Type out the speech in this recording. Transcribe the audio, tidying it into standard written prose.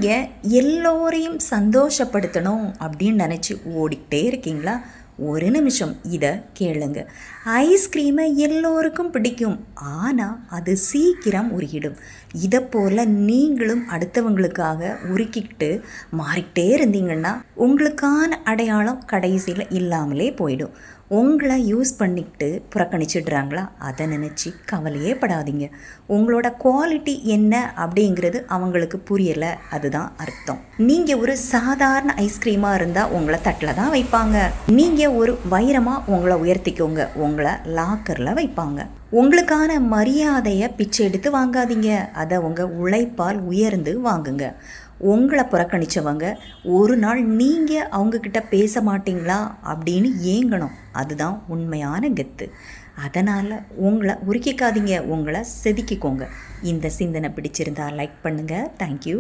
நீங்கள் எல்லோரையும் சந்தோஷப்படுத்தணும் அப்படின்னு நினச்சி ஓடிக்கிட்டே இருக்கீங்களா? ஒரு நிமிஷம் இதை கேளுங்க. ஐஸ்கிரீமை எல்லோருக்கும் பிடிக்கும், ஆனால் அது சீக்கிரம் உருகிடும். இதை போல் நீங்களும் அடுத்தவங்களுக்காக உருக்கிக்கிட்டு மாறிக்கிட்டே இருந்தீங்கன்னா உங்களுக்கான அடையாளம் கடைசியில் இல்லாமலே போயிடும். உங்களை யூஸ் பண்ணிக்கிட்டு புறக்கணிச்சிடுறாங்களா? அதை நினச்சி கவலையே படாதீங்க. உங்களோட குவாலிட்டி என்ன அப்படிங்கிறது அவங்களுக்கு புரியலை, அதுதான் அர்த்தம். நீங்கள் ஒரு சாதாரண ஐஸ்கிரீமாக இருந்தால் உங்களை தட்டில் தான் வைப்பாங்க. நீங்கள் ஒரு வைரமாக உங்களை உயர்த்திக்கோங்க, உங்களை லாக்கரில் வைப்பாங்க. உங்களுக்கான மரியாதையை பிச்சை எடுத்து வாங்காதீங்க, அதை உங்கள் உழைப்பால் உயர்ந்து வாங்குங்க. உங்களை புறக்கணித்தவங்க ஒரு நாள் நீங்கள் அவங்கக்கிட்ட பேச மாட்டிங்களா அப்படின்னு ஏங்கணும். அதுதான் உண்மையான கெத்து. அதனால் உங்களை உருக்கிக்காதீங்க, உங்களை செதுக்கிக்கோங்க. இந்த சிந்தனை பிடிச்சிருந்தா லைக் பண்ணுங்கள். தேங்க்யூ.